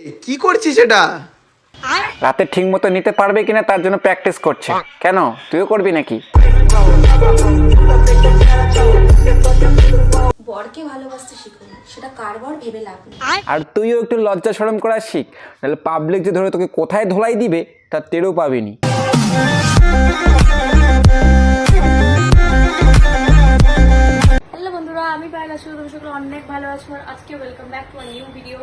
কি করছিস এটা? রাতে ঠিক মতো নিতে পারবে কিনা তার জন্য প্র্যাকটিস করছে। কেন, তুইও করবি নাকি? বরকে ভালোবাসতে শিখুন, সেটা কার বর ভেবে লাভ নেই। আর তুইও একটু লজ্জা শরম করা শিখ, নাহলে পাবলিক যে ধরে তোকে কোথায় ধোলাই দিবে তার টেরও পাবিনি। হ্যালো বন্ধুরা, আমি পায়েল আছি, তুমি সকলে অনেক ভালো আছো। আর আজকে welcome back to a new video,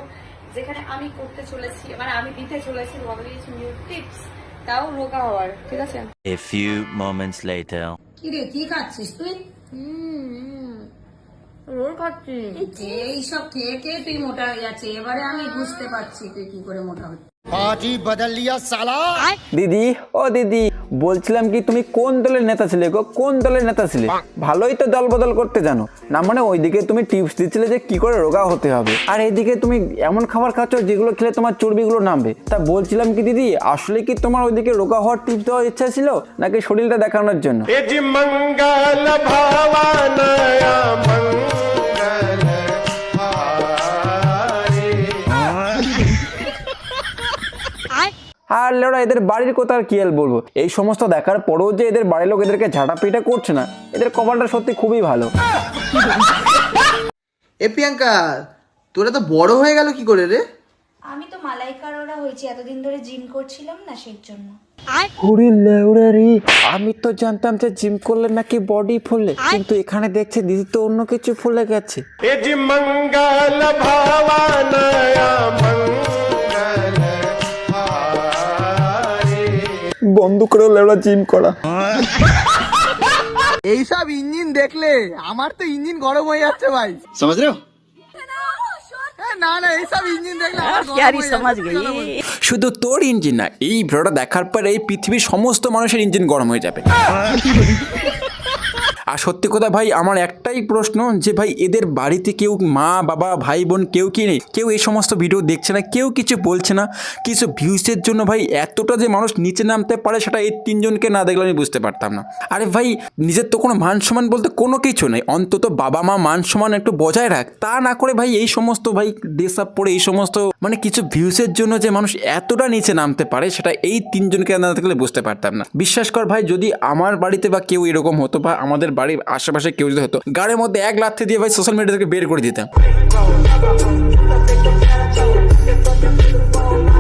যেখানে আমি করতে চলেছি, মানে আমি দিতে চলেছি তোমাদের কিছু নিউ টিপস, তাও রোগা হওয়ার। ঠিক আছে? A few moments later. কি রে, কি খাচ্ছিস তুই? রোল খাচ্ছি। এইসব খেয়ে খেয়ে তুই মোটা হয়ে যাচ্ছে। এবারে আমি বুঝতে পারছি তুই কি করে মোটা হচ্ছিস। দিদি, ও দিদি, বলছিলাম কি তুমি কোন দলের নেতা ছিলে গো? কোন দলের নেতা ছিলে? ভালোই তো দল বদল করতে জানো না, মানে ওইদিকে তুমি টিপস দিচ্ছিলে যে কি করে রোগা হতে হবে, আর এইদিকে তুমি এমন খাবার খাচ্ছ যেগুলো খেলে তোমার চর্বিগুলো নামবে। তা বলছিলাম কি দিদি, আসলে কি তোমার ওইদিকে রোগা হওয়ার টিপস দেওয়ার ইচ্ছা ছিল নাকি শরীরটা দেখানোর জন্য? আর লেওড়া, এদের বাড়ির কথা আর কি আর বলবো। এই সমস্ত দেখার পরেও যে এদের বাড়ির লোক এদেরকে ঝাঁটাপিটা করছে না, এদের কপালটা সত্যি খুবই ভালো। এ প্রিয়াঙ্কা, তোরা তো বড় হয়ে গেল কি করে রে? আমি তো মালাইকার ওরা হয়েছি, এতদিন ধরে জিম করছিলাম না, সেই জন্য। ওরে লেওড়া রে, আমি তো জানতাম যে জিম করলে নাকি বডি ফুলে, কিন্তু এখানে দেখছে দিদি তো অন্য কিছু ফুলে গেছে। বন্ধ করে লেওড়া জিম করা। এইসব ইঞ্জিন দেখলে আমার তো ইঞ্জিন গরম হয়ে যাচ্ছে ভাই। समझ रहे हो? না না, এইসব ইঞ্জিন দেখলে আমার গরম হয়ে যাচ্ছে। শুধু তোর ইঞ্জিন না, এই ভিডিওটা দেখার পর এই পৃথিবীর সমস্ত মানুষের ইঞ্জিন গরম হয়ে যাবে। আর সত্যি কথা ভাই, আমার একটাই প্রশ্ন যে ভাই এদের বাড়িতে কেউ মা বাবা ভাই বোন কেউ কি নেই? কেউ এই সমস্ত ভিডিও দেখছে না, কেউ কিছু বলছে না? কিছু ভিউসের জন্য ভাই এতটা যে মানুষ নিচে নামতে পারে, সেটা এই তিনজনকে না দেখলে আমি বুঝতে পারতাম না। আরে ভাই, নিজের তো কোনো মান সম্মান বলতে কোনো কিছু নেই, অন্তত বাবা মা মান সম্মান একটু বজায় রাখ। তা না করে ভাই এই সমস্ত ভাই ড্রেস আপ পরে এই সমস্ত মানে কিছু ভিউসের জন্য যে মানুষ এতটা নিচে নামতে পারে, সেটা এই তিনজনকে না দেখলে বুঝতে পারতাম না। বিশ্বাস কর ভাই, যদি আমার বাড়িতে বা কেউ এরকম হতো, বা আমাদের বাড়ির আশেপাশে কেউ যদি হতো, গাড়ির মধ্যে এক লাথি দিয়ে ভাই সোশ্যাল মিডিয়া থেকে বের করে দিতাম।